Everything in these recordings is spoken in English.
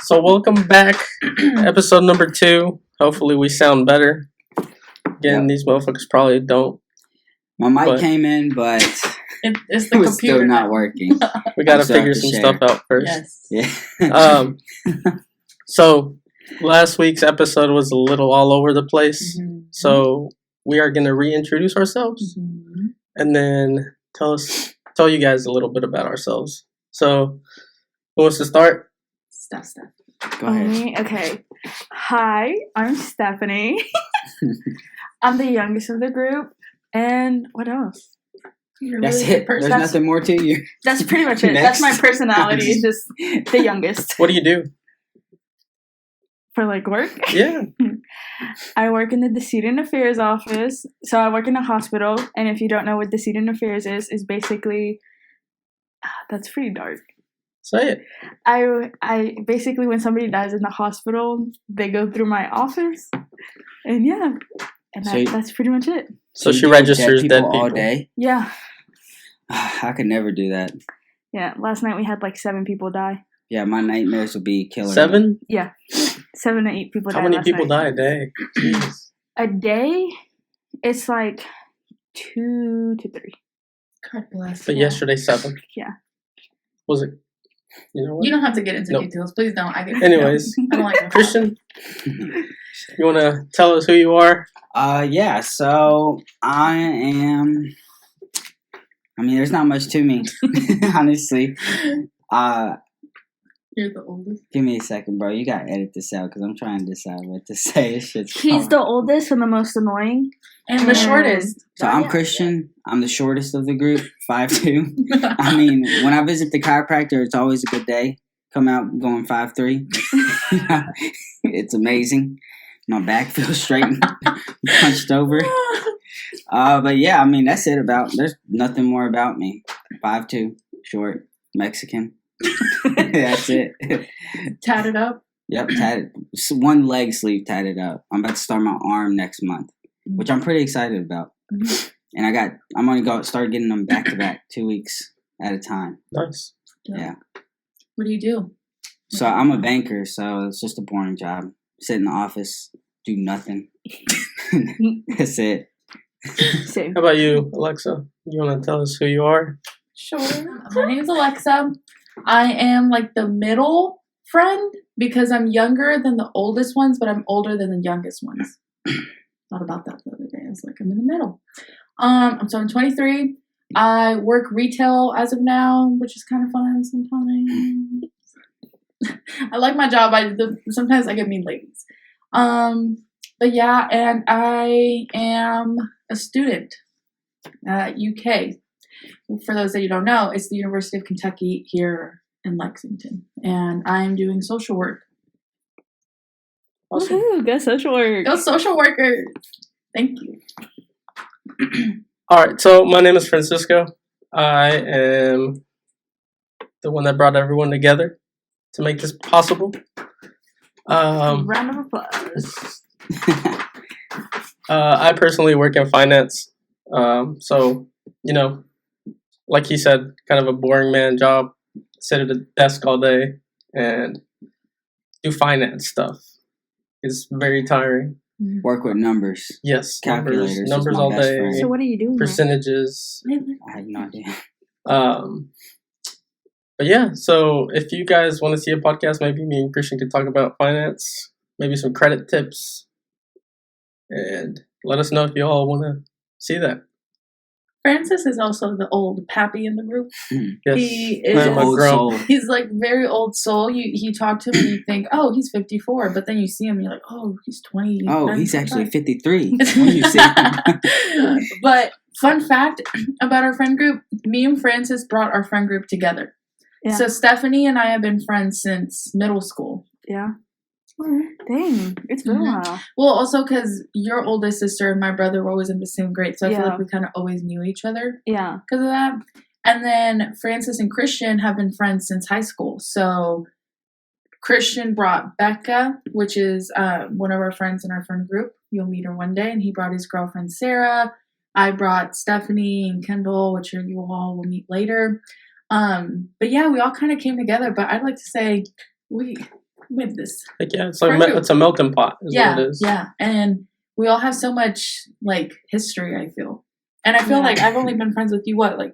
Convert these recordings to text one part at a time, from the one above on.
So welcome back, episode number 2. Hopefully we sound better. Again, Yep. these motherfuckers probably don't. My mic But- came in, but It's it the was computer still not now. working. We gotta I'm sorry figure to some share. stuff out first. Yes. Yeah. So last week's episode was a little all over the place. Mhm. So we are gonna reintroduce ourselves Mhm. and then tell you guys a little bit about ourselves. So who wants to start? Stuff. Go ahead. Me? Okay. Hi, I'm Stephanie. I'm the youngest of the group. And what else? You're That's really a good it. person. There's nothing more to you. That's pretty much it. Next. That's my personality. It's just the youngest. What do you do? For like work, Yeah. I work in the Decedent Affairs office. So I work in a hospital. And if you don't know what Decedent Affairs is basically that's pretty dark. Say it. I basically, when somebody dies in the hospital, they go through my office, and yeah, and So you- that's pretty much it. So you she deal with registers dead people all day. Yeah, I could never do that. yeah. Last night we had like 7 people die. Yeah, my nightmares would be killer. 7? 7 to 8 people. How died many last people night. die a day? Jeez. A day? It's like 2 to 3. God bless. But Yeah. yesterday 7. Yeah. Was it? You know what? You don't have to get into Nope. details. Please don't. I get Anyways, I don't like that. Christian, you want to tell us who you are? Yeah, so I am. I mean, there's not much to me, honestly. You're the oldest. Give me a second, bro. You gotta edit this out because I'm trying to decide what to say. This shit's He's hard. the oldest and the most annoying. And the And- shortest. So I'm Christian. I'm the shortest of the group, 5'2". I mean, when I visit the chiropractor, it's always a good day. Come out going 5'3". It's amazing. My back feels straight and punched over. But yeah, I mean, that's it there's nothing more about me. 5'2", short, Mexican. That's it. Tatted up. Yep, tatted. One leg sleeve tatted up. I'm about to start my arm next month, which I'm pretty excited about. Mhm. And I'm gonna start getting them back to back, 2 weeks at a time. Nice. Yeah. What do you do? So I'm a banker, so it's just a boring job. Sit in the office, do nothing. That's it. Same. How about you, Alexa? You want to tell us who you are? Sure. My name's Alexa. I am like the middle friend because I'm younger than the oldest ones, but I'm older than the youngest ones. Thought about that the other day. I was like, I'm in the middle. I'm 23. I work retail as of now, which is kind of fun sometimes. I like my job. Sometimes I get mean ladies. But yeah, and I am a student at UK. For those that you don't know, it's the University of Kentucky here in Lexington, and I'm doing social work. Awesome. Woohoo, go social work. Go social workers! Thank you. All right. So my name is Francisco. I am the one that brought everyone together to make this possible. Round of applause. I personally work in finance. So, you know, like he said, kind of a boring man job. Sit at a desk all day and do finance stuff. It's very tiring. Work with numbers. Yes, Calculators is numbers my all best day, friend. So what are you doing? there? percentages. I have no idea. But yeah, so if you guys want to see a podcast, maybe me and Christian could talk about finance, maybe some credit tips, and let us know if you all want to see that. Francis is also the old pappy in the group. Yes, He is- I'm a Old grump. soul. He's like very old soul. You talk to him and you think, oh, he's 54, but then you see him, you're like, oh, he's 20. Oh, and he's actually 25. 53. When you see him. But fun fact about our friend group, me and Francis brought our friend group together. Yeah. So Stephanie and I have been friends since middle school. Yeah. Dang, it's been Mhm. a while. Well, also because your oldest sister and my brother were always in the same grade, so I feel Yeah. like we kind of always knew each other Yeah. because of that. And then Francis and Christian have been friends since high school. So Christian brought Becca, which is one of our friends in our friend group. You'll meet her one day. And he brought his girlfriend Sarah. I brought Stephanie and Kendall, which you all will meet later. But yeah, we all kind of came together. But I'd like to say we with this. Like, yeah, it's like Friend group. it's a melting pot. Is Yeah, what it is. yeah, and we all have so much like history. I feel, and I feel like I've only been friends with you like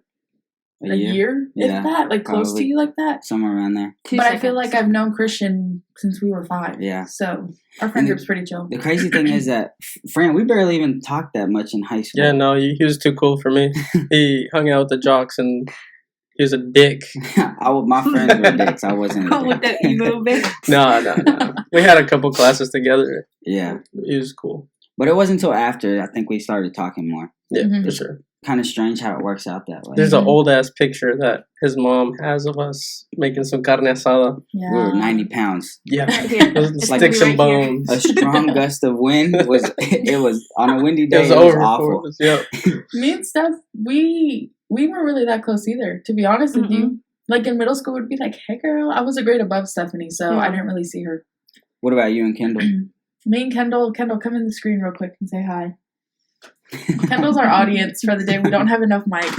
a year, Yeah, if that, like close to probably. you like that. Somewhere around there. But I feel like I've known Christian since we were 5. Yeah. So our friend And group's pretty chill. The crazy thing is that, Fran, we barely even talked that much in high school. Yeah, no, he was too cool for me. He hung out with the jocks and he was a dick. My friends were dicks. I wasn't a With dick. that emo bit. No. We had a couple classes together. Yeah. He was cool. But it wasn't until after I think we started talking more. Yeah, Mhm. for sure. Kind of strange how it works out that way. There's an Mhm. old ass picture that his mom has of us making some carne asada. Yeah. We were 90 pounds. Yeah, Here. Those It's sticks gonna and be right here. bones. A strong gust of wind was on a windy It day. was It was over awful. for us. Yep. Me and Steph, we weren't really that close either, to be honest with you. Like in middle school, would be like, hey girl, I was a grade above Stephanie, so I didn't really see her. What about you and Kendall? Me and Kendall, come in the screen real quick and say hi. Kendall's our audience for the day. We don't have enough mics.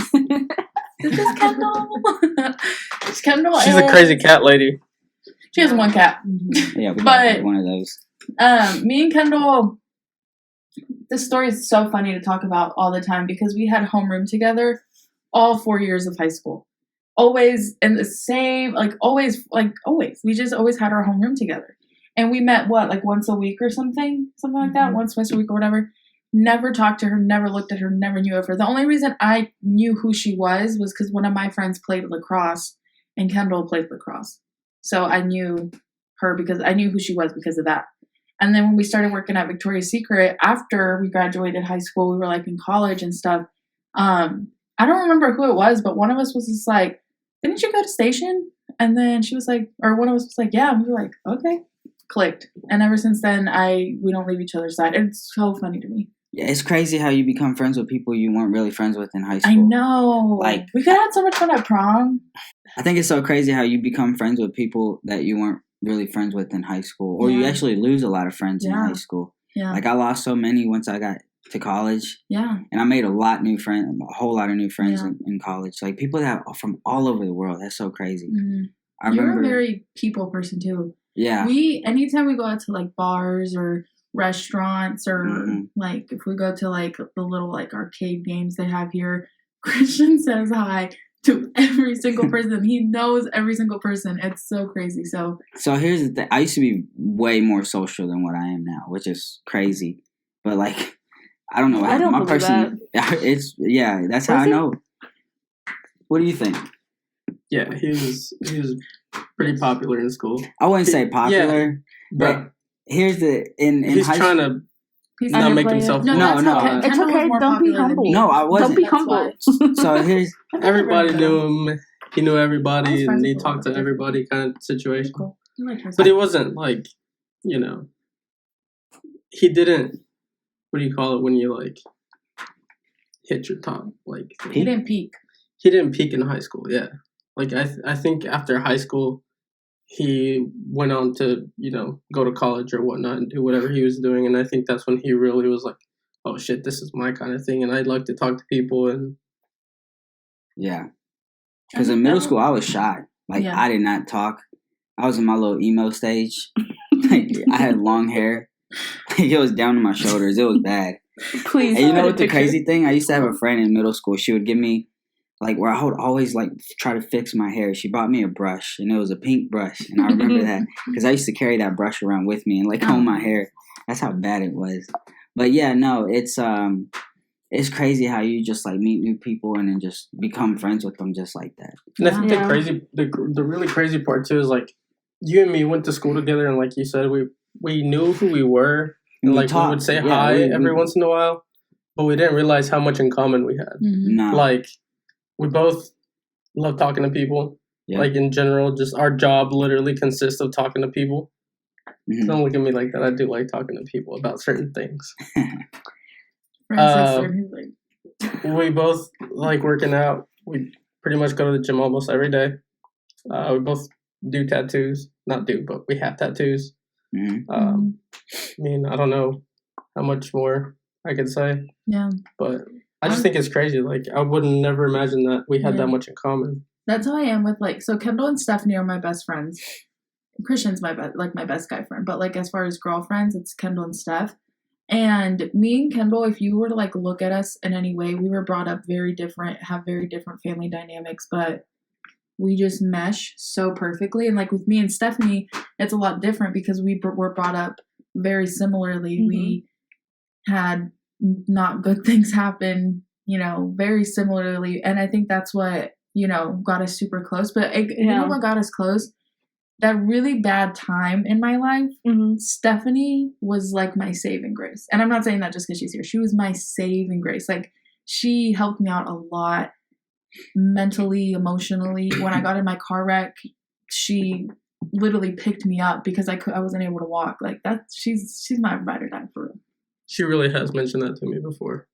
This is Kendall. It's Kendall. She's a crazy cat lady. She has one cat. Yeah, we But- got one of those. Me and Kendall, this story is so funny to talk about all the time because we had homeroom together all 4 years of high school. Always in the same, always. We just always had our homeroom together. And we met, once a week or something like that, once twice a week or whatever. Never talked to her, never looked at her, never knew of her. The only reason I knew who she was because one of my friends played lacrosse and Kendall played lacrosse. So I knew her because I knew who she was because of that. And then when we started working at Victoria's Secret, after we graduated high school, we were in college and stuff. I don't remember who it was, but one of us was just like, didn't you go to station? And then she was like, or one of us was like, yeah. And we were like, okay, clicked. And ever since then, we don't leave each other's side. It's so funny to me. Yeah, it's crazy how you become friends with people you weren't really friends with in high school. I know. Like- we could have had so much fun at prom. I think it's so crazy how you become friends with people that you weren't really friends with in high school. Or you Yeah. actually lose a lot of friends in Yeah. high school. Yeah. Like I lost so many once I got to college. Yeah. And I made a whole lot of new friends Yeah. in college. Like people that are from all over the world. That's so crazy. Mhm. I You're remember. a very people person too. Yeah. Anytime we go out to bars or restaurants or Mhm. if we go to the little arcade games they have here, Christian says hi to every single person. He knows every single person. It's so crazy. So So here's the thing. I used to be way more social than what I am now, which is crazy. But I don't know. I don't my believe person. It's that's how Was I he? know. What do you think? Yeah, he was pretty popular in school. I wouldn't say popular, But but here's the in he's high trying school. to he's not make underplay it. himself. No, No, that's no, okay. it's Kendall was okay, more don't be popular than humble. me. No, I Don't wasn't. be That's humble. So here's Everybody knew him. He knew I was everybody, friends and he with a talked lot to of everybody kind of situation. Cool. I like her But he side. wasn't he didn't. What do you call it when you hit your top? He didn't peak. He didn't peak in high school. Yeah, I think after high school, he went on to go to college or whatnot and do whatever he was doing, and I think that's when he really was like, oh shit, this is my kind of thing, and I'd like to talk to people and. yeah. Because in middle school I was shy. Yeah. I did not talk. I was in my little emo stage. I had long hair. It was down to my shoulders. It was bad. Please. And you know put a what the picture. crazy thing? I used to have a friend in middle school. She would give me, where I would always, try to fix my hair. She bought me a brush, and it was a pink brush. And I remember that because I used to carry that brush around with me and, comb my hair. That's how bad it was. But, yeah, no, it's crazy how you just, meet new people and then just become friends with them just like that. And I think Yeah. the really crazy part too is you and me went to school together, and like you said, we knew who we were, and we talked. would say Yeah, hi we- every once in a while, but we didn't realize how much in common we had. Mhm. No. We both love talking to people. Yeah. In general, just our job literally consists of talking to people. Mhm. Don't look at me like that. I do like talking to people about certain things. Friend sister. He's like, We both like working out. We pretty much go to the gym almost every day. We both do tattoos. Not do, but we have tattoos. Mhm. I don't know how much more I could say, yeah. but I just think it's crazy. I would never imagine that we had Yeah. that much in common. That's how I am with so Kendall and Stephanie are my best friends. Christian's my best guy friend, but like as far as girlfriends, it's Kendall and Steph. And me and Kendall, if you were to like look at us in any way, we were brought up very different, have very different family dynamics, but we just mesh so perfectly. And like with me and Stephanie, it's a lot different because we were brought up very similarly. Mhm. We had not good things happen, very similarly. And I think that's what, got us super close. But you know what got us close? That really bad time in my life, Mm-hmm. Stephanie was like my saving grace. And I'm not saying that just because she's here. She was my saving grace. Like, she helped me out a lot mentally, emotionally. When I got in my car wreck, she literally picked me up because I wasn't able to walk. Like, she's my ride or die for real. She really has mentioned that to me before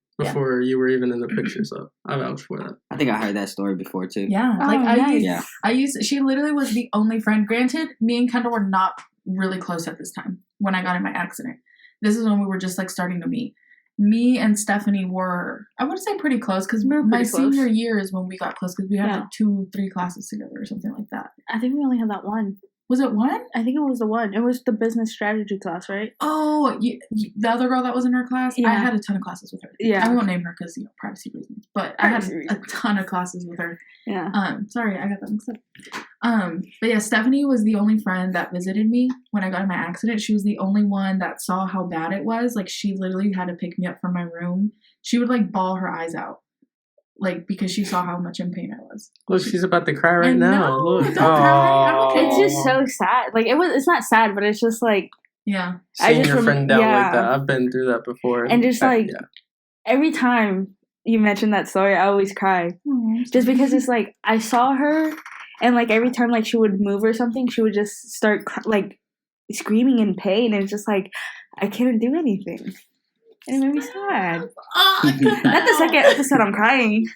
you were even in the picture, so I vouch for that. I think I heard that story before too. Yeah, Oh, like nice. she literally was the only friend. Granted, me and Kendall were not really close at this time when I got in my accident. This is when we were just like starting to meet. Me and Stephanie were, I wouldn't say pretty close, because We were my pretty close. senior year is when we got close, because we had Yeah. like 2-3 classes together or something like that. I think we only had that one. Was it one? I think it was the one. It was the business strategy class, right? Oh, the other girl that was in her class? I Yeah. had a ton of classes with her. Yeah. I won't name her because, privacy reasons. But I had Privacy a reasons. ton of classes with her. Yeah. Sorry, I got that mixed up. But yeah, Stephanie was the only friend that visited me when I got in my accident. She was the only one that saw how bad it was. Like, she literally had to pick me up from my room. She would like bawl her eyes out, like, because she saw how much in pain I was. Look, she's about to cry right I now. know, Look. don't cry, I'm okay. It's just so sad. Like, it's not sad, but it's just like, Yeah. I Seeing just your friend down yeah. like that. I've been through that before. And just, That- like, yeah. every time you mention that story, I always cry. Just because it's like, I saw her, and like every time like she would move or something, she would just start like screaming in pain, and it's just like, I couldn't do anything. And it made me sad. Not the second episode I'm crying.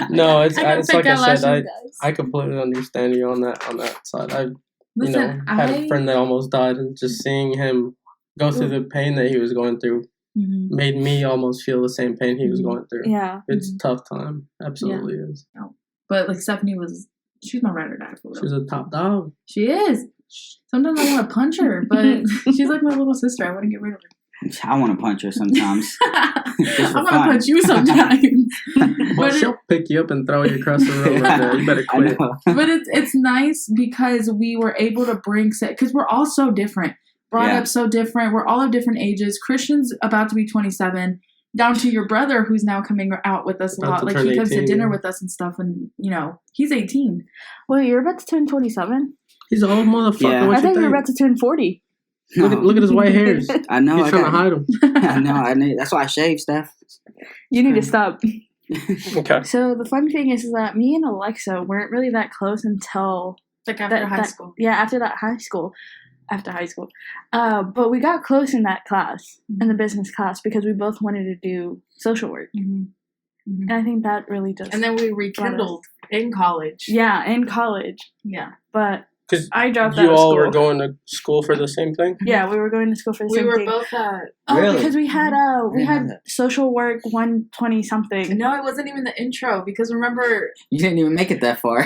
No, it's got it's thick like I eyelashes, said. guys. I completely understand you on that side. I Listen, had a friend that almost died, and just seeing him go through the pain that he was going through Mhm. made me almost feel the same pain he was going through. Yeah. It's a tough time. Absolutely is. But like Stephanie she's my ride or die for real. She's a top dog. She is. Sometimes I want to punch her, but she's like my little sister. I wouldn't get rid of her. I want to punch her sometimes. I for want to fun. punch you sometimes. Well, but she'll pick you up and throw you across the room right there. You better I quit. know. but it's nice because we were able to bring because we're all so different, brought Yeah. up so different. We're all of different ages. Christian's about to be 27, down to your brother who's now coming out with us a About lot. to Like turn he comes to 18, dinner yeah. with us and stuff, and he's 18. Well, you're about to turn 27. He's an old motherfucker. Yeah. What I you thought you were think? about to turn 40. Look at his white hairs. I know. He's I trying to got, hide them. I know. I know. That's why I shave, Steph. You need to stop. Okay. So the fun thing is that me and Alexa weren't really that close until Like after high that- school. Yeah, after high school. But we got close in that class, in the business class, because we both wanted to do social work. Mm-hmm. And I think that really just And then we rekindled in college. yeah, in college. Yeah. But 'Cause I dropped out You of all school. were going to school for the same thing? Yeah, we were going to school for the We same were thing. both at. Oh, Really? because we had didn't had know that. social work 120 something. No, it wasn't even the intro because remember. You didn't even make it that far.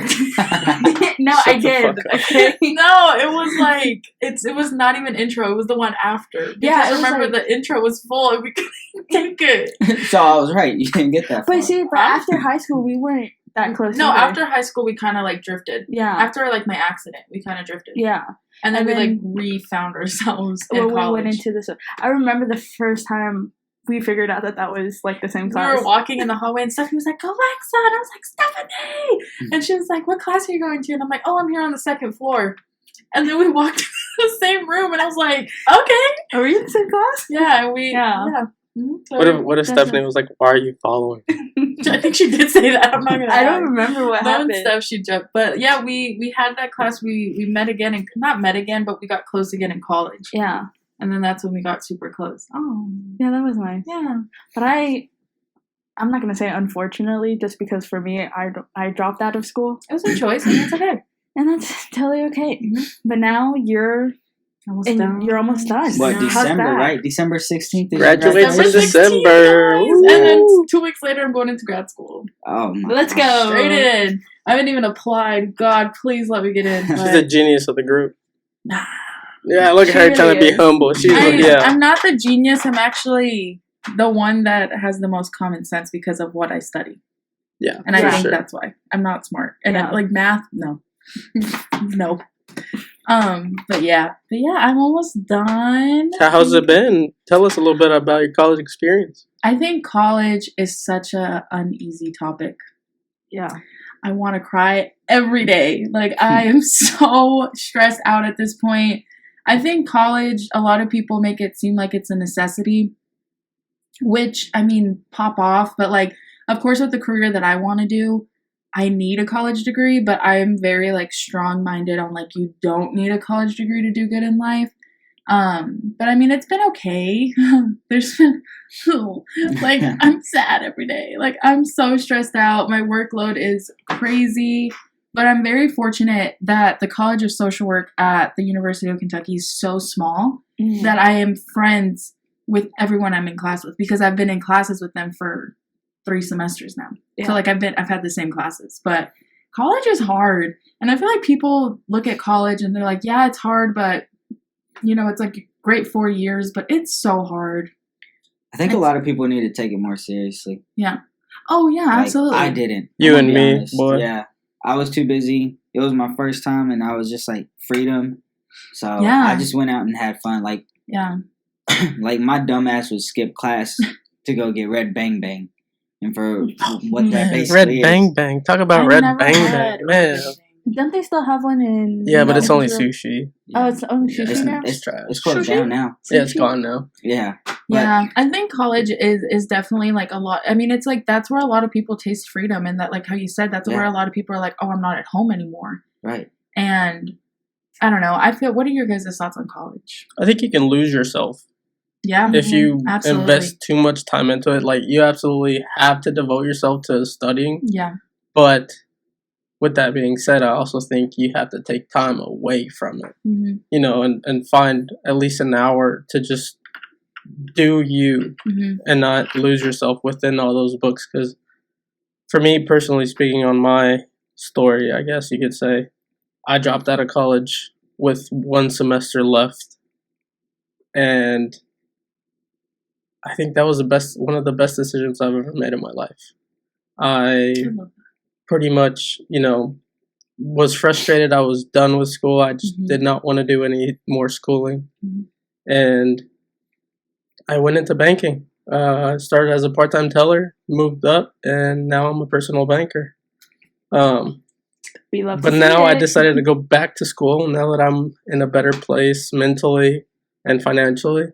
No, Shut I the did. fuck up. Okay. No, it was like it was not even intro. It was the one after. Because Yeah, it was remember like- the intro was full and we couldn't take it. So I was right. You didn't get that far. But see, but after high school, we weren't that close. No, either. after high school we kind of like drifted. Yeah. After like my accident, we kind of drifted. Yeah. And then And we then- like re-found ourselves in Well, we college. went into this. I remember the first time we figured out that was like the same We class. were walking in the hallway and Stephanie was like, Alexa, and I was like, Stephanie! And she was like, what class are you going to? And I'm like, oh, I'm here on the second floor. And then we walked into the same room and I was like, okay. Are we in the same class? Yeah, and we, Yeah. Mhm. So What if That's Stephanie was like, "Why are you following?" I think she did say that. I'm not gonna I don't lie. remember what That and happened. stuff she jumped. But yeah, we had that class. We met again and not met again, but we got close again in college. Yeah. And then that's when we got super close. Oh. Yeah, that was nice. Yeah. But I'm not gonna say unfortunately, just because for me, I dropped out of school, It was a choice and it's okay. and that's totally okay. Mhm. But now you're Almost you're almost done. What, How's December, that? right? December 16th is Graduates your in December graduation? 16th, December. guys. Woo. And then 2 weeks later, I'm going into grad school. Oh, my Let's gosh. go. Straight in. I haven't even applied. God, please let me get in. She's But the genius of the group. Nah. Yeah, look at her She trying to be really is. humble. She's like, yeah. I'm not the genius. I'm actually the one that has the most common sense because of what I study. Yeah, And I for think sure. that's why. I'm not smart. And Yeah. like math, no. No. But yeah, I'm almost done. How's it been? Tell us a little bit about your college experience. I think college is such a uneasy topic. Yeah. I want to cry every day. Like, I am so stressed out at this point. I think college, a lot of people make it seem like it's a necessity, which, I mean, pop off. But, like, of course, with the career that I want to do, I need a college degree, but I am very, like, strong-minded on, like, you don't need a college degree to do good in life. But I mean, it's been okay. There's been, like, I'm sad every day. Like, I'm so stressed out. My workload is crazy, but I'm very fortunate that the College of Social Work at the University of Kentucky is so small that I am friends with everyone I'm in class with because I've been in classes with them for 3 semesters now. Yeah. So like I've had the same classes, but college is hard. And I feel like people look at college and they're like, yeah, it's hard, but you know, it's like great 4 years, but it's so hard. I think a lot of people need to take it more seriously. Yeah. Oh yeah, Like, absolutely. I didn't. You I'm and gonna be me, honest. boy. Yeah. I was too busy. It was my first time and I was just like freedom. So Yeah. I just went out and had fun. Like Yeah. like my dumb ass would skip class to go get Red Bang Bang. And for what that basically Red is. Bang Bang. Talk about I Red never Bang had Bang, man. Red Bang. Don't they still have one in? Yeah, but No. it's only sushi. Oh, it's only Yeah, sushi now? it's trash. It's closed Sushi? down now. Yeah, it's gone now. Yeah. Yeah, I think college is definitely like a lot. I mean, it's like that's where a lot of people taste freedom, and that, like how you said, that's where Yeah. a lot of people are like, oh, I'm not at home anymore. Right. And I don't know. I feel. What are your guys' thoughts on college? I think you can lose yourself Yeah, if you absolutely. invest too much time into it. Like, you absolutely have to devote yourself to studying. Yeah, But with that being said, I also think you have to take time away from it, hmm you know, and find at least an hour to just do you hmm and not lose yourself within all those books. Because for me personally, speaking on my story, I guess you could say, I dropped out of college with 1 semester left, and I think that was one of the best decisions I've ever made in my life. I pretty much, you know, was frustrated. I was done with school. I just Mhm. did not want to do any more schooling. Mhm. And I went into banking. I started as a part-time teller, moved up, and now I'm a personal banker. We love to But see now I it. decided to go back to school now that I'm in a better place mentally and financially,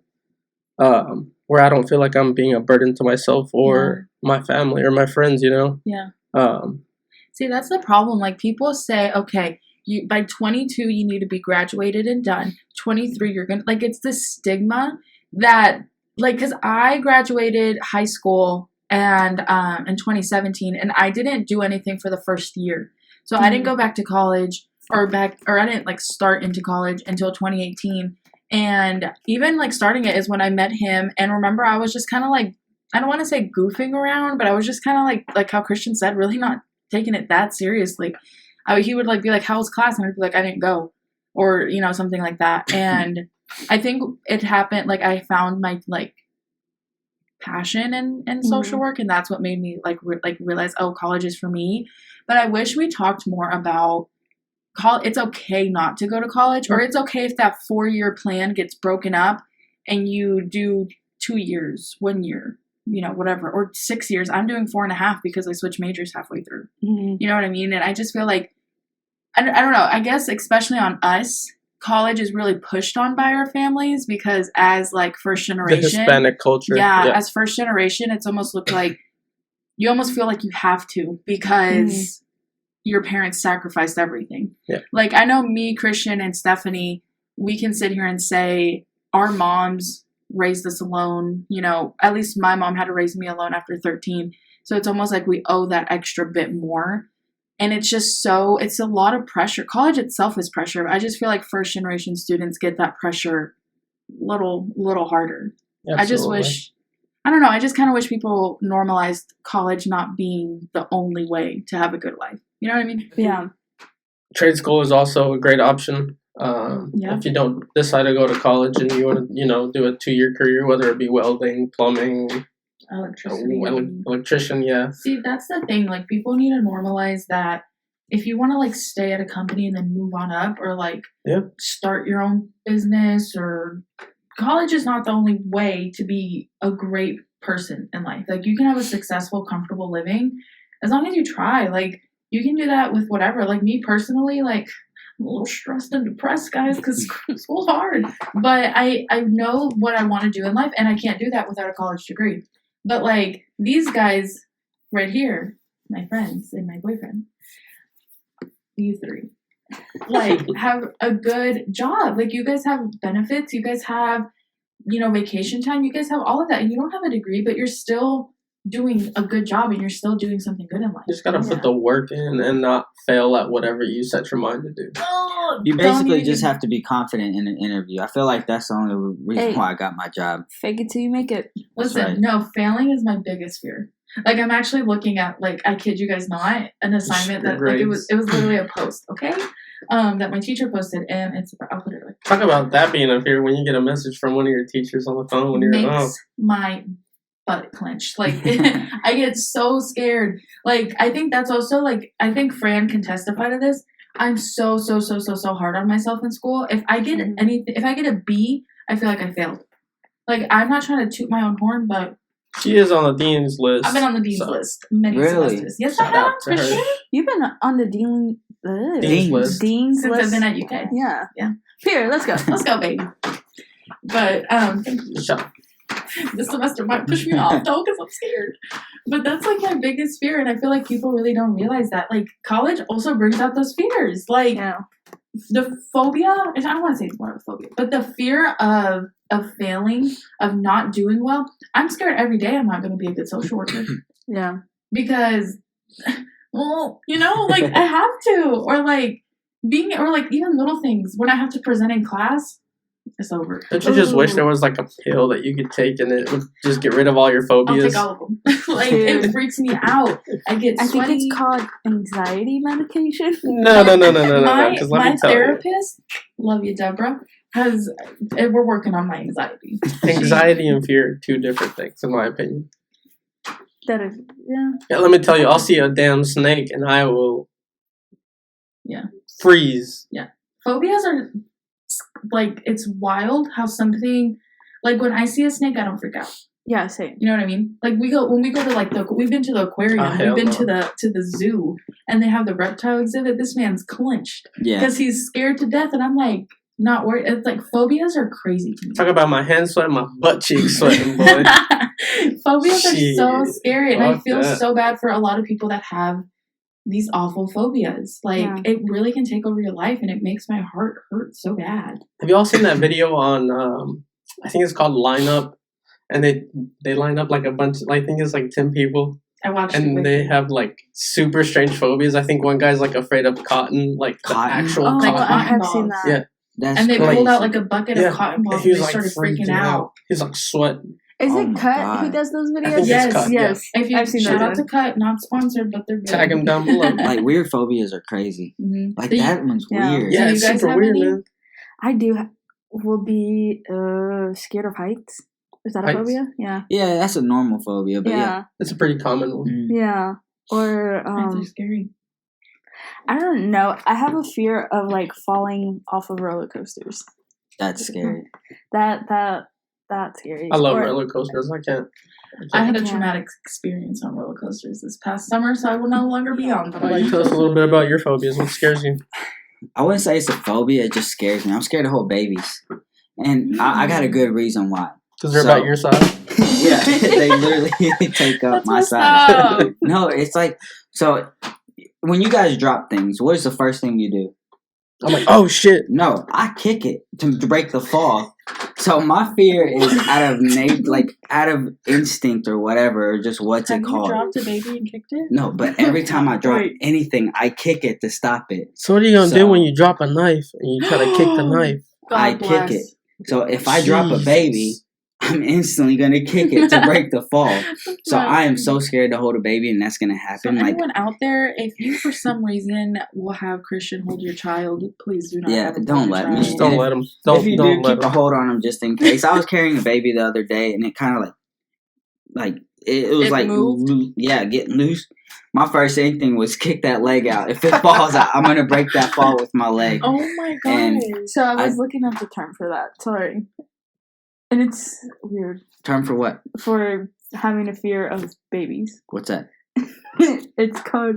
where I don't feel like I'm being a burden to myself or my family or my friends, you know? yeah. Um, See, that's the problem. Like people say, okay, you by 22 you need to be graduated and done. 23 you're gonna like it's this stigma that like because I graduated high school and in 2017 and I didn't do anything for the first year. So I didn't go back to college or I didn't like start into college until 2018. And even like starting it is when I met him. And remember, I was just kind of like, I don't want to say goofing around, but I was just kind of like how Christian said, really not taking it that seriously. He would like be like, "How was class?" And I'd be like, "I didn't go," or you know something like that. And I think it happened. Like I found my like passion in social work, and that's what made me like realize, oh, college is for me. But I wish we talked more about college. It's okay not to go to college, or it's okay if that 4-year plan gets broken up and you do 2 years, 1 year, you know, whatever, or 6 years. I'm doing 4.5 because I switched majors halfway through. Mhm. You know what I mean? And I just feel like, I don't know, I guess especially on us, college is really pushed on by our families because as like first the generation, Hispanic culture. as first generation, it's almost looked like you almost feel like you have to because your parents sacrificed everything. Yeah. Like I know me, Christian, and Stephanie, we can sit here and say our moms raised us alone. You know, at least my mom had to raise me alone after 13. So it's almost like we owe that extra bit more. And it's just it's a lot of pressure. College itself is pressure. But I just feel like first generation students get that pressure little harder. I just Absolutely. wish, I don't know, I just kind of wish people normalized college not being the only way to have a good life. You know what I mean? Yeah. Trade school is also a great option. Yeah. If you don't decide to go to college and you want to, do a 2-year career, whether it be welding, plumbing, Electricity. electrician, yeah. See, that's the thing. Like, people need to normalize that if you want to, like, stay at a company and then move on up or, like, Yeah. start your own business or college is not the only way to be a great person in life. Like, you can have a successful, comfortable living as long as you try. Like, you can do that with whatever. Like, me personally, like, I'm a little stressed and depressed, guys, because school's hard. But I know what I want to do in life, and I can't do that without a college degree. But, like, these guys right here, my friends and my boyfriend, these three, like, have a good job. Like, you guys have benefits. You guys have, vacation time. You guys have all of that. And you don't have a degree, but you're still doing a good job and you're still doing something good in life. You just gotta put the work in and not fail at whatever you set your mind to do. Oh, You don't basically even- just have to be confident in an interview. I feel like that's the only reason Hey. why I got my job. Fake it till you make it. Listen, right. no, failing is my biggest fear. Like, I'm actually looking at, like, I kid you guys not, an assignment that, like, it was literally a post, okay? That my teacher posted, and I'll put it like, Talk about that being a fear when you get a message from one of your teachers on the phone when you're makes my butt clench. Like, I get so scared. Like, I think that's also, like, I think Fran can testify to this. I'm so hard on myself in school. If I get anything, if I get a B, I feel like I failed. Like, I'm not trying to toot my own horn, but she is on the dean's list. I've been on the dean's list many Really? semesters. Yes, Shout I have, out to for her. sure. You've been on the Dean's Dean's. list. Dean's Since I've list. been at UK. Yeah. Yeah. Here, let's go. Let's go, baby. But thank you. Shout- This semester might push me off though because I'm scared. But that's like my biggest fear, and I feel like people really don't realize that. Like, college also brings out those fears. Like, Yeah. the phobia, I don't want to say it's more of a phobia, but the fear of failing, of not doing well. I'm scared every day I'm not going to be a good social worker Yeah. because, well, like, I have to, or like even little things when I have to present in class, it's over. Don't you just wish there was like a pill that you could take and it would just get rid of all your I'll phobias? take all of them. Like, it freaks me out. I get I sweaty. think it's called anxiety medication. No. My Because let me tell you, therapist, love you, Deborah, we're working on my anxiety. anxiety and fear are 2 different things, in my opinion. That is, yeah. Yeah, let me tell you, I'll see a damn snake and I will, Yeah. freeze. Phobias are, like, it's wild how something, like, when I see a snake, I don't freak out. Yeah, same. You know what I mean? Like, when we go to, like, we've been to the aquarium, Oh, hell we've been no. to the zoo, and they have the reptile exhibit. This man's clenched Yeah. because he's scared to death, and I'm like, not worried. It's like, phobias are crazy to me. Talk about my hands sweating, my butt cheeks sweating, boy. Phobias are so Shit. scary, and I Fuck feel that. so bad for a lot of people that have these awful phobias. Like, Yeah. it really can take over your life, and it makes my heart hurt so bad. Have you all seen that video on, I think it's called Line Up? And they line up like a bunch, I think it's like 10 people. I watched it And with they you. have like super strange phobias. I think one guy's like afraid of cotton, like the Cotton? actual Oh, Like cotton. I have balls. seen that. Yeah. That's And they crazy. pulled out like a bucket Yeah. of cotton balls, He and was they like started freaking freaking out. He's like sweating. Is Oh it my Cut God. who does those videos? think it's Yes, Cut, yeah. yes. If you I've seen shout those out to Cut, not sponsored, but they're good. Tag him down below. Like, weird phobias are crazy. Mhm. Like, Do you- that one's Yeah. weird. Yeah, you it's guys super have weird, any? man. I will be scared of heights. Is that a Heights? phobia? Yeah. Yeah, that's a normal phobia, but yeah. Yeah. It's a pretty common one. Mm. Yeah. Or Heights are scary. I don't know. I have a fear of like falling off of roller coasters. That's scary. That's scary. I love Or- roller coasters. I can't. I had a Yeah. traumatic experience on roller coasters this past summer, so I will no longer be on them. I'd like to tell us a little bit about your phobias. What scares you? I wouldn't say it's a phobia, it just scares me. I'm scared to hold babies. And I got a good reason why. Because they're So- about your size. Yeah, they literally take up That's my messed size. up. No, it's like, so when you guys drop things, what is the first thing you do? I'm like, oh shit. No, I kick it to break the fall. So my fear is out of instinct or whatever, or just what's Have it you called? dropped a baby and kicked it? No, but every time I drop Wait. anything, I kick it to stop it. So what are you gonna do So- when you drop a knife and you try to kick the knife? I God kick bless. it. So if I drop a baby, Jesus. I'm instantly gonna kick it to break the fall. So I am so scared to hold a baby, and that's gonna So happen. Like, anyone out there, if you for some reason will have Christian hold your child, please do not. Yeah, have him don't hold your let me. child. Just don't If- let him. if Don't you don't do, let keep a him. hold on him just in case. I was carrying a baby the other day, and it kind of like it was It like moved? getting loose. My first instinct was kick that leg out. If it falls out, I'm gonna break that fall with my leg. Oh my god! And- So I was looking up the term for that. Sorry, and it's weird Term for what? for having a fear of babies. What's that? It's called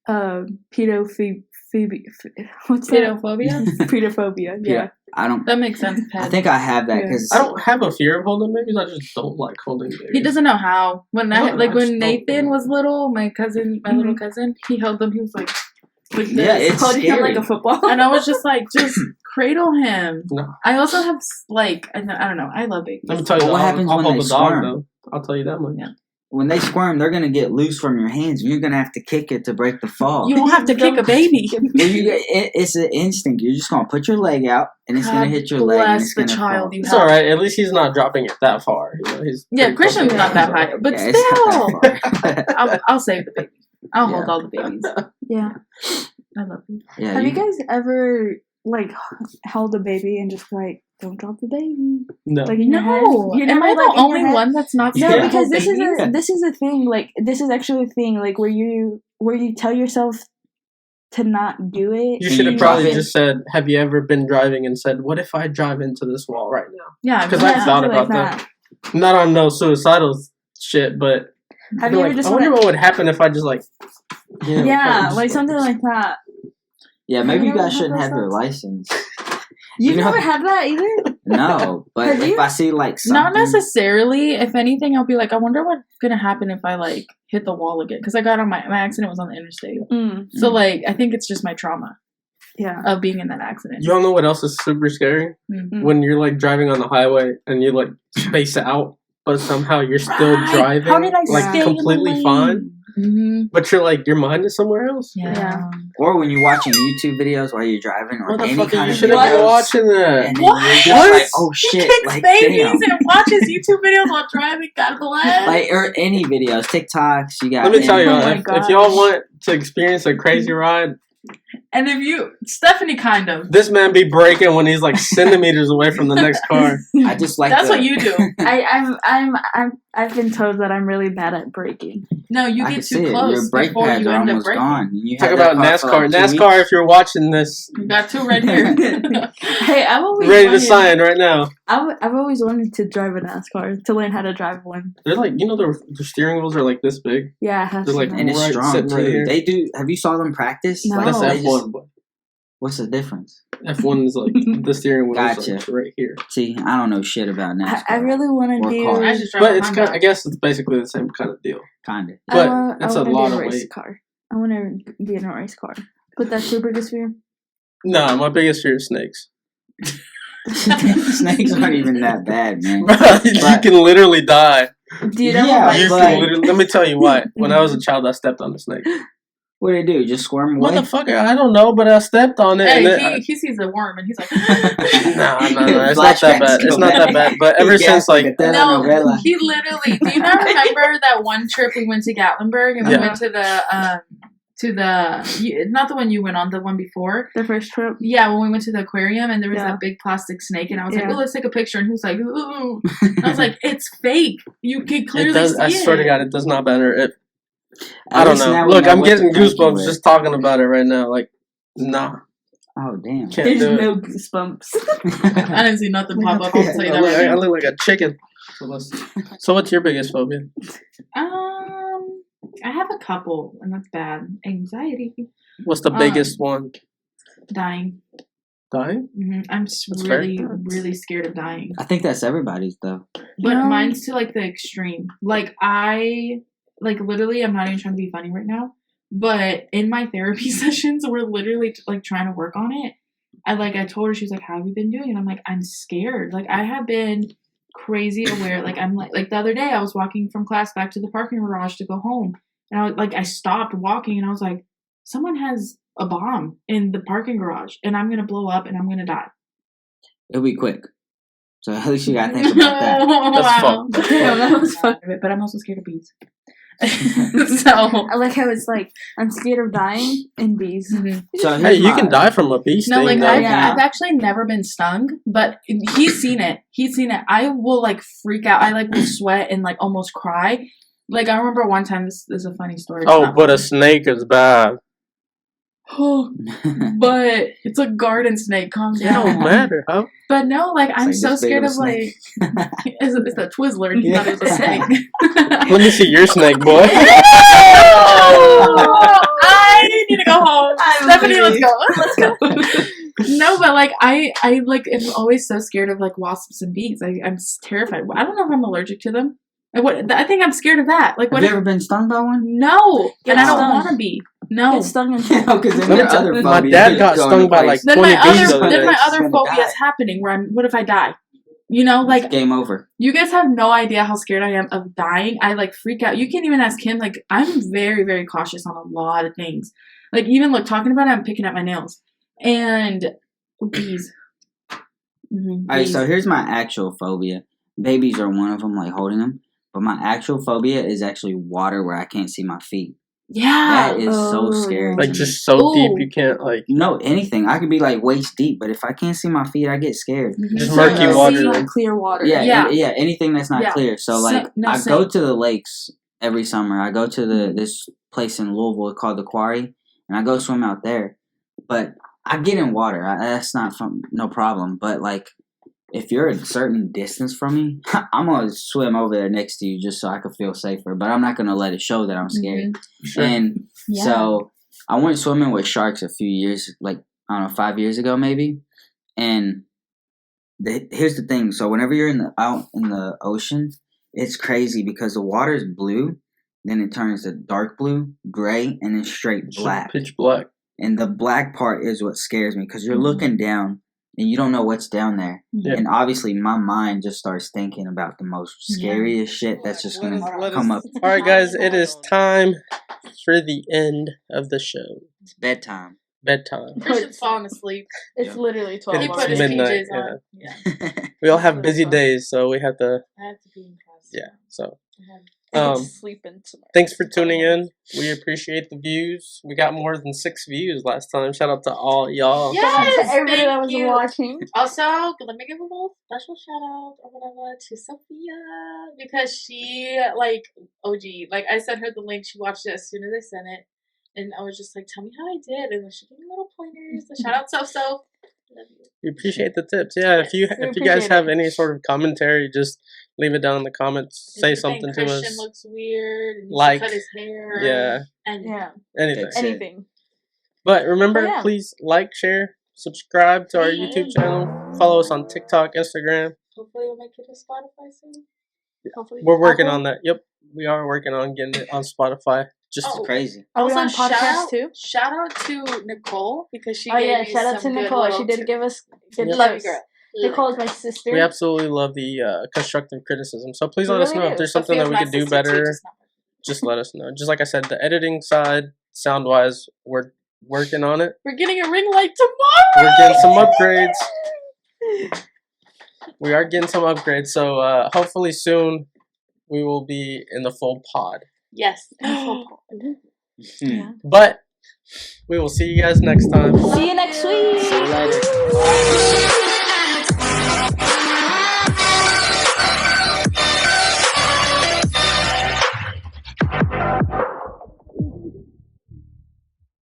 pedophobia. What's that? Pedophobia? Pedophobia. Yeah. I don't. That makes sense. I Ped. think I have that Yeah. because I don't have a fear of holding babies. I just don't like holding babies. He doesn't know how. When No, I when just Nathan don't. was little, my little cousin, he held them. He was like this. Yeah, it's Holding him scary. like a football. And I was just like, just cradle him. No. I also have like I don't know. I love babies. Let me tell you, But what I'll, happens I'll when hold they the dog squirm? though. I'll tell you that much. Yeah. When they squirm, they're gonna get loose from your hands, and you're gonna have to kick it to break the fall. You don't have to kick a baby. Well, it's an instinct. You're just gonna put your leg out, and it's gonna God hit your leg, and bless it's the gonna child fall. you It's have. all right. At least he's not dropping it that far. You know, he's Yeah, pretty Christian's close not to that it. high, but Yeah, it's still, not that far. I'll save the baby. I'll hold Yeah. all the babies. Yeah. I love you. Yeah, Have you guys ever like held a baby and just like don't drop the baby? No. Like in your head? No, You am never, I like, the in your only head? one that's not No, scared of because this is babies? this is a thing. Like this is actually a thing. Like where you tell yourself to not do it. You And should have you probably drop it. just said, "Have you ever been driving and said, what if I drive into this wall right now?" Yeah, Because I I've thought something about that. Not on no suicidal shit, but Have you're you ever like, just I wonder wanna- what would happen if I just like, you know, Yeah, just, like something like that. Yeah, maybe you you never guys had shouldn't those have your thoughts? license. You've You know- never had that either? No, but Have if you? I see like something, Not necessarily. If anything, I'll be like, I wonder what's gonna happen if I like hit the wall again. Because I got on my accident was on the interstate. Mm, So like, I think it's just my trauma yeah. of being in that accident. You all know what else is super scary? Mhm. When you're like driving on the highway and you like space out, but somehow you're still Right. driving How did I like stay in the completely lane? fine, Mm-hmm. but you're like your mind is somewhere else. Yeah. or when you're watching YouTube videos while you're driving, or What the any fuck? kind You of shouldn't be videos, watching that. and then What? you're just What? like, oh He shit, kicks like babies damn. and watches YouTube videos while driving. God bless. Like or any videos, TikToks, you got. Let me tell you, Oh my if gosh. y'all want to experience a crazy ride, And if you, Stephanie, kind of. this man be braking when he's like centimeters away from the next car. I just like. That's the- what you do. I've been told that I'm really bad at braking. No, you I get can too see it. close Your brake before pads you are end up almost breaking. gone. And you Talk had that about car for, NASCAR. like, 2 NASCAR, if you're watching this, You got two right here. Hey, I've always ready to wanted, sign right now. I've always wanted to drive a NASCAR to learn how to drive one. They're like, you know, the steering wheels are like this big. Yeah, I have They're seen like- that. And it's Right, strong sitting too. right here. They do. Have you saw them practice? No. That's they the just- F1. But What's the difference? F1 is like the steering wheel is Gotcha. like right here. See, I don't know shit about NASCAR. I really want Or to do. cars. I just drive But a it's Honda. kind I guess it's basically the same kind of deal. Kinda. But it's a lot of race weight. car. I want to be in a race car. But that's your biggest fear. No, my biggest fear is snakes. Snakes aren't even that bad, man. you But- can literally die. Do you know Yeah, what You but- can literally, let me tell you why. When I was a child, I stepped on a snake. What do they do? Just squirm away? Motherfucker, I don't know, but I stepped on it. Hey, and then he sees a worm and he's like, no, it's not that bad. It's not that bad. But ever since, like, no, Telenovela. he literally. Do you not remember that one trip we went to Gatlinburg and we Yeah. went to the not the one you went on, the one before. the first trip? Yeah, when we went to the aquarium and there was Yeah. that big plastic snake and I was like, Yeah. oh, let's take a picture. And he was like, ooh. I was like, it's fake. You can clearly it does. see I it. swear to God, it does not matter. I At don't least know. now we Look, know I'm what to getting prank you goosebumps with. just talking about it right now. Like, nah, Oh, damn. can't There's do it. no goosebumps. I didn't see nothing pop up. I'll tell you that right I now. look like a chicken. So what's your biggest phobia? I have a couple, and that's bad. Anxiety, What's the biggest one? dying. Dying? I'm just That's fair. really scared of dying. I think that's everybody's, though. But No. mine's to like the extreme. Like literally, I'm not even trying to be funny right now. But in my therapy sessions, we're literally like trying to work on it. I told her, she was like, "How have you been doing?" And I'm like, "I'm scared. Like I have been crazy aware. Like I'm like the other day, I was walking from class back to the parking garage to go home, and I was like, I stopped walking, and I was like, someone has a bomb in the parking garage, and I'm gonna blow up, and I'm gonna die. It'll be quick. So at least you gotta think about that. That's fucked. Damn, that was fucked. But I'm also scared of bees. So I like how it's like I'm scared of dying and bees. So Hey, you can die from a bee sting. no, like though. I've actually never been stung, but he's seen it. He's seen it. I will like freak out. I like will sweat and like almost cry. Like I remember one time. This is a funny story. It's Oh, not but a funny. snake is bad. But it's a garden snake. Calm It don't down. matter, huh? But no, like I'm like so this big scared of of a like snake. it's a Twizzler, and he Yeah. thought it was a snake. Let me see your snake, boy. I need to go home. Stephanie, let's leaving. go. Let's go. No, but like I like am always so scared of like wasps and bees. I'm terrified. I don't know if I'm allergic to them. I think I'm scared of that. Like, what? Have you ever been stung by one? No, Get and I don't stung. want to be. No. Get stung in No, because then Let me your tell- other my phobia dad is got going stung to by, place. like, Then my 20 bees other over then there. my other Gonna phobia die. is happening. Where what if I die? You know, like Game over. you guys have no idea how scared I am of dying. I like freak out. You can't even ask him. Like I'm very very cautious on a lot of things. Like even look talking about it, I'm picking at my nails and bees. Alright, so here's my actual phobia. Babies are one of them, like holding them. But my actual phobia is actually water where I can't see my feet. Yeah. That is so Oh, scary. yeah. to Like me. just so deep Ooh. you can't like. No, anything. I could be like waist deep, but if I can't see my feet, I get scared. Just So- murky no, water. See then. clear water. Yeah, Yeah. yeah, anything that's not Yeah. clear. So So- like, no, I same. go to the lakes every summer. I go to this place in Louisville called the Quarry, and I go swim out there. But I get in water. That's not no problem. But like, if you're a certain distance from me, I'm gonna swim over there next to you just so I can feel safer. But I'm not gonna let it show that I'm scared. Sure. And Yeah. so I went swimming with sharks a few years, like I don't know, 5 years ago maybe. And here's the thing: so whenever you're out in the ocean, it's crazy because the water is blue, then it turns to dark blue, gray, and then straight Just black. pitch black. And the black part is what scares me because you're Mhm. looking down and you don't know what's down there. Yeah. And obviously, my mind just starts thinking about the most scariest shit that's just gonna come up. All right, guys, it is time for the end of the show. It's bedtime. Bedtime. Christian's falling asleep. It's Yeah. literally 12 He It's put his midnight, PJs on. Yeah. We all have busy days, so we have to. I have to be in class. Yeah. So, I um, could sleep in tonight. thanks for tuning in. We appreciate the views. We got more than 6 views last time. Shout out to all y'all. Yeah. Shout out Yes, to everybody thank that was you. watching. Also, let me give a little special shout out or whatever to Sophia because she like OG. Like I sent her the link. She watched it as soon as I sent it, and I was just like, "Tell me how I did," and then she gave me little pointers. So shout out So. Love you. We appreciate the tips. Yeah, if you We guys appreciate have it. any sort of commentary, just leave it down in the comments. If Say you think something to Christian us. looks weird. And he Like, should cut his hair. Yeah, And Yeah, anything. That's it. anything. But remember, Oh, yeah. please like, share, subscribe to our YouTube channel. Follow us on TikTok, Instagram. hopefully we'll make it to Spotify soon. Hopefully. We're working Apple. on that. Yep, we are working on getting it on Spotify. Just Oh. Crazy. Are we on shout podcast out, too? Shout out to Nicole because she Oh gave yeah, me shout out to some good Nicole. She little did tips. give us good Yep. Love you, tips. girl. Nicole is my sister. we absolutely love the constructive criticism. So please We let us really know do. if there's something that we Sophia's could my do sister, too, better. just not my- Just let us know. Just like I said, the editing side, sound wise, we're working on it. We're getting a ring light tomorrow. We're getting some upgrades. We are getting some upgrades. So hopefully soon we will be in the full pod. Yes. Yeah. But we will see you guys next time. See you next week. See you later.